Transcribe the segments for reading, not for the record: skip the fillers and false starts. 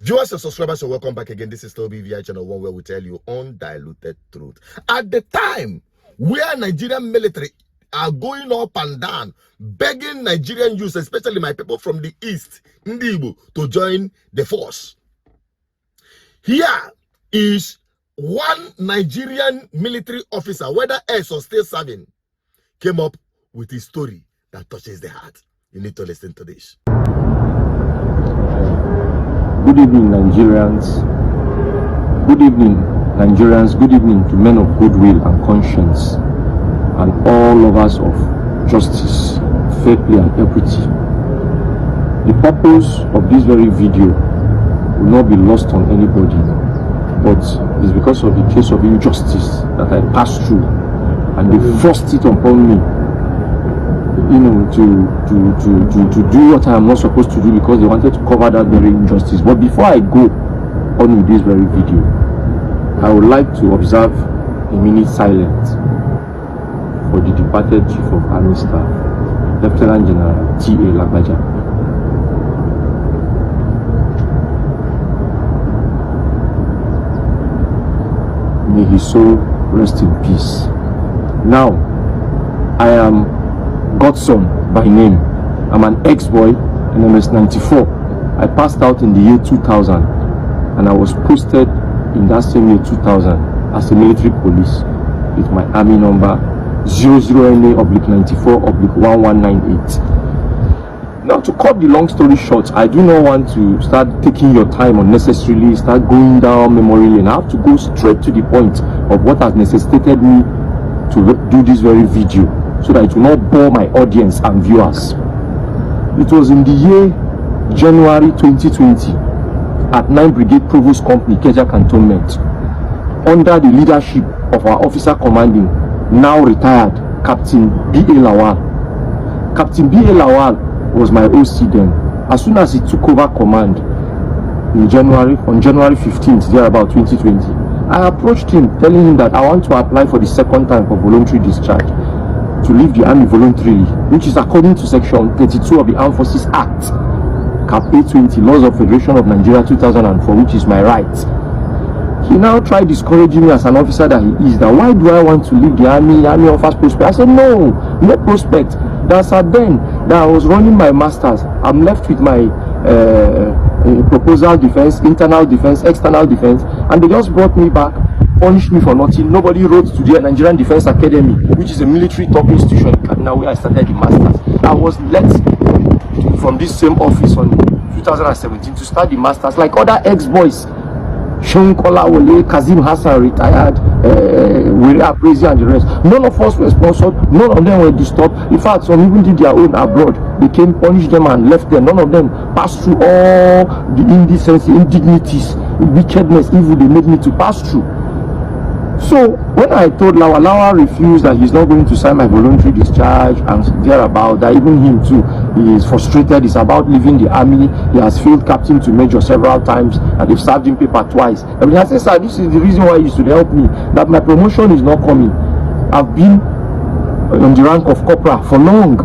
Viewers and subscribers, you're welcome back again. This is still BVI Channel 1, where we tell you undiluted truth. At the time where Nigerian military are going up and down, begging Nigerian youth, especially my people from the east, Ndibo, to join the force, here is one Nigerian military officer, whether else or still serving, came up with a story that touches the heart. You need to listen to this. Good evening, Nigerians. Good evening, Nigerians. Good evening to men of goodwill and conscience, and all lovers of justice, fair play, and equity. The purpose of this very video will not be lost on anybody, but it's because of the case of injustice that I passed through, and they forced it upon me, you know, to do what I am not supposed to do, because they wanted to cover that very injustice. But before I go on with this very video, I would like to observe a minute silence for the departed Chief of Army Staff, Lieutenant General T.A. Lagbaja. May his soul rest in peace. Now, I am Godson by name. I'm an ex-boy in MS-94. I passed out in the year 2000, and I was posted in that same year 2000 as a military police with my army number 00NA/94/1198. Now, to cut the long story short, I do not want to start taking your time unnecessarily, start going down memory lane. I have to go straight to the point of what has necessitated me to do this very video, so that it will not bore my audience and viewers. It was in the year January 2020 at 9th Brigade Provost Company, Keja Cantonment, under the leadership of our officer commanding, now retired, Captain B.A. Lawal. Captain B.A. Lawal was my OC then. As soon as he took over command in January, on January 15th, there about 2020, I approached him telling him that I want to apply for the second time for voluntary discharge, to leave the army voluntarily, which is according to section 32 of the Armed Forces Act, Cap 820, Laws of Federation of Nigeria 2004, which is my right. He now tried discouraging me as an officer that he is, that why do I want to leave the army offers prospect. I said, no prospect. That's at then that I was running my masters. I'm left with my proposal defense, internal defense, external defense, and they just brought me back, punished me for nothing. Nobody wrote to the Nigerian Defense Academy, which is a military top institution in Kaduna, where I started the masters. I was let from this same office on 2017 to start the masters, like other ex-boys. Seun Kolawole, Kazim Hassan retired, Were Aprezi and the rest. None of us were sponsored, none of them were disturbed. In fact, some even did their own abroad. They came, punished them and left them. None of them passed through all the indecency, indignities, wickedness, evil they made me to pass through. So when I told Lawal refused, that he's not going to sign my voluntary discharge and thereabout, that even him too, he is frustrated, he's about leaving the army, he has failed captain to major several times, and they've served him paper twice. And I said, sir, this is the reason why you should help me, that my promotion is not coming. I've been on the rank of corporal for long.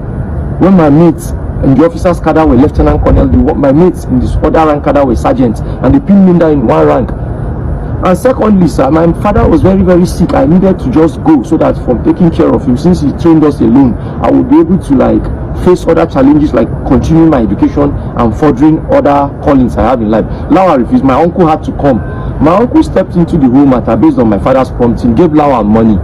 When my mates in the officers cadre were lieutenant colonel, my mates in this other rank cadre were sergeants, and they pinned me down in one rank. And secondly, sir, my father was very, very sick. I needed to just go, so that from taking care of him, since he trained us alone, I would be able to like face other challenges, like continuing my education and furthering other callings I have in life. Lawal refused. My uncle had to come. My uncle stepped into the home matter based on my father's prompting, gave Lawal money.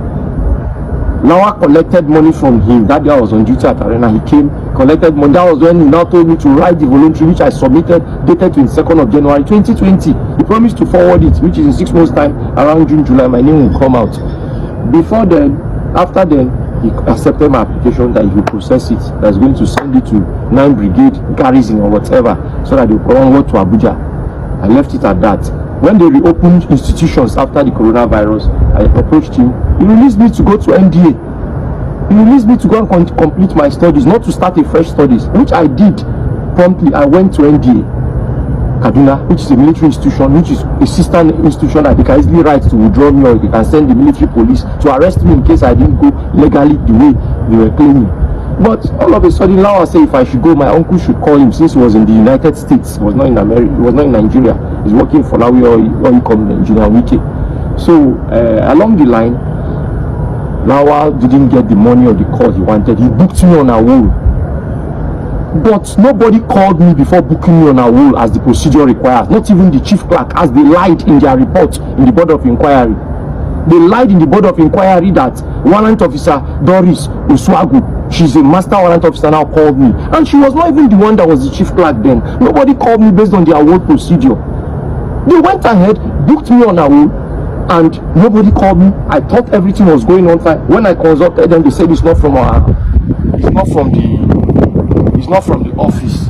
Lawal collected money from him. That day I was on duty at Arena. He came, collected money. That was when he now told me to write the voluntary, which I submitted, dated 22nd of January 2020. He promised to forward it, which is in 6 months' time, around June, July, my name will come out. Before then, after then, he accepted my application that he will process it, that's going to send it to 9th Brigade, garrison or whatever, so that they will onward to Abuja. I left it at that. When they reopened institutions after the coronavirus, I approached him. He released me to go to NDA. He released me to go and complete my studies, not to start a fresh studies, which I did promptly. I went to NDA, Kaduna, which is a military institution, which is a sister institution that they can easily write to withdraw me, or they can send the military police to arrest me in case I didn't go legally the way they were claiming. But all of a sudden, now I say if I should go, my uncle should call him since he was in the United States. He was not in America. He was not in Nigeria. He's working for Lawi or he come Nigeria Wiki. So along the line, Lawa didn't get the money or the call he wanted. He booked me on a roll. But nobody called me before booking me on a roll as the procedure requires. Not even the chief clerk, as they lied in their report in the board of inquiry. They lied in the board of inquiry that warrant officer Doris Oswago, she's a master warrant officer now, called me. And she was not even the one that was the chief clerk then. Nobody called me based on their award procedure. They went ahead, booked me on a roll, and nobody called me. I thought everything was going on fine. When I consulted them, they said it's not from the office.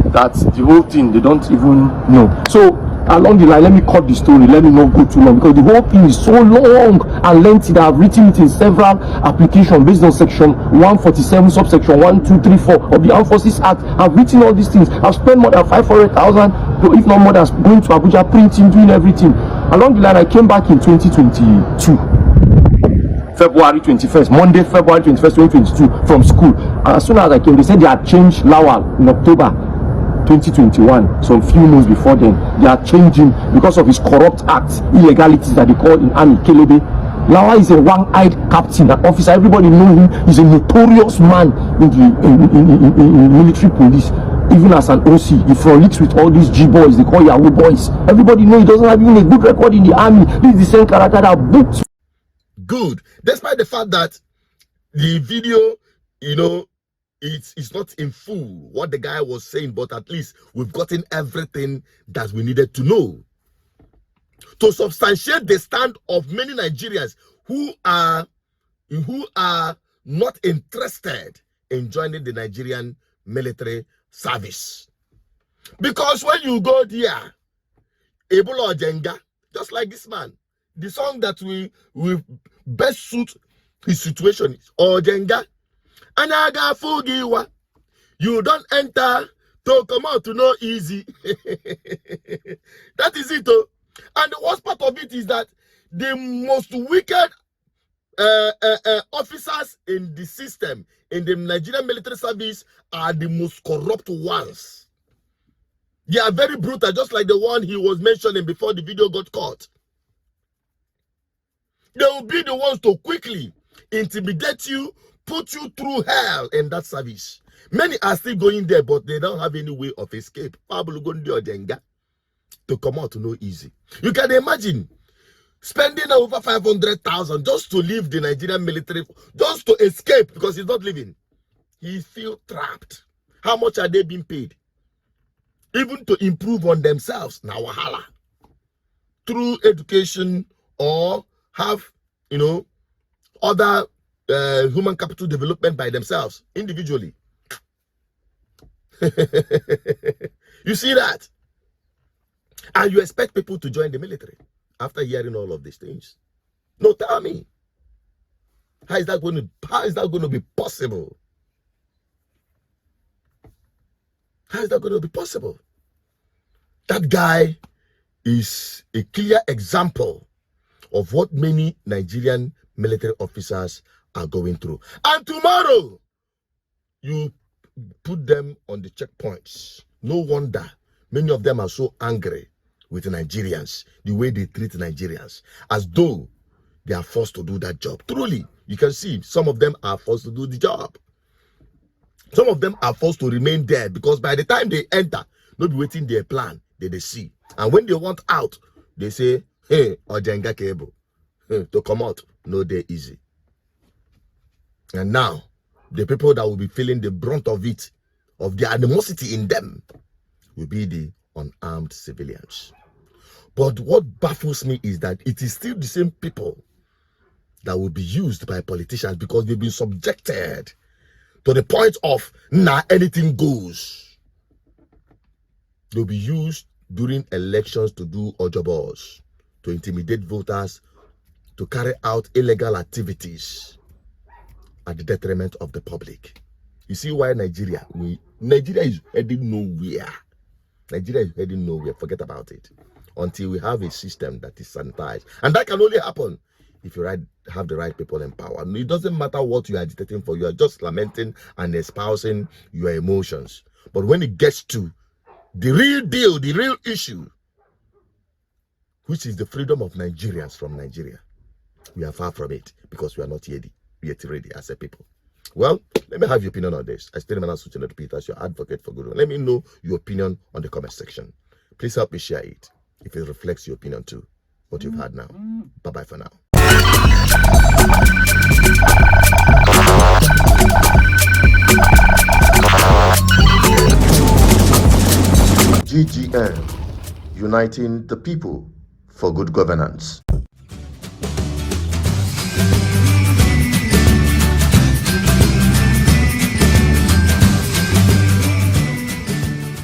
That's the whole thing. They don't even know. So along the line, let me cut the story. Let me not go too long because the whole thing is so long and lengthy that I've written it in several applications based on section 147, subsection 1, 2, 3, 4 of the Armed Forces Act. I've written all these things. I've spent more than 500,000, if not more, than going to Abuja, printing, doing everything. Along the line, I came back in 2022. February 21st, Monday, February 21st, 2022, from school. And as soon as I came, they said they had changed Lawal in October 2021. Some few months before then, they are changing because of his corrupt acts, illegalities that they call in army, Kelebe. Lawal is a one-eyed captain, an officer. Everybody knows him. He's a notorious man in the military police. Even as an OC, he frolics with all these G-boys, they call Yahoo boys. Everybody knows he doesn't have even a good record in the army. This is the same character that booked. Good, despite the fact that the video, it's not in full what the guy was saying, but at least we've gotten everything that we needed to know to substantiate the stand of many Nigerians who are not interested in joining the Nigerian military service. Because when you go there, Ebola or Jenga, just like this man, the song that we best suit his situation is Ojenga. Anaga Fugiwa. You don't enter to come out to know easy. That is it. Oh. And the worst part of it is that the most wicked officers in the system, in the Nigerian military service, are the most corrupt ones. They are very brutal, just like the one he was mentioning before the video got caught. They will be the ones to quickly intimidate you, put you through hell in that service. Many are still going there, but they don't have any way of escape. To come out to know easy. You can imagine spending over 500,000 just to leave the Nigerian military, just to escape because he's not living. He feels trapped. How much are they being paid? Even to improve on themselves, now wahala. Through education or have, other human capital development by themselves, individually. You see that? And you expect people to join the military after hearing all of these things? No, tell me. How is that going to be possible? How is that going to be possible? That guy is a clear example of what many Nigerian military officers are going through. And tomorrow, you put them on the checkpoints. No wonder many of them are so angry with Nigerians, the way they treat Nigerians, as though they are forced to do that job. Truly, you can see some of them are forced to do the job. Some of them are forced to remain there because by the time they enter, they'll be waiting their plan, they see. And when they want out, they say, hey, Ojenga Kebo, to come out, no, they're easy. And now, the people that will be feeling the brunt of it, of the animosity in them, will be the unarmed civilians. But what baffles me is that it is still the same people that will be used by politicians because they've been subjected to the point of, nah, anything goes. They'll be used during elections to do ojobos, to intimidate voters, to carry out illegal activities at the detriment of the public. You see why Nigeria is heading nowhere. Nigeria is heading nowhere. Forget about it. Until we have a system that is sanitized. And that can only happen if you have the right people in power. It doesn't matter what you are agitating for. You are just lamenting and espousing your emotions. But when it gets to the real deal, the real issue, which is the freedom of Nigerians from Nigeria, we are far from it because we are not yet ready as a people. Well, let me have your opinion on this. I still remain Suchinadu Peters, your advocate for good. Let me know your opinion on the comment section. Please help me share it if it reflects your opinion too. What you've had now. Bye-bye for now. GGN, uniting the people for good governance.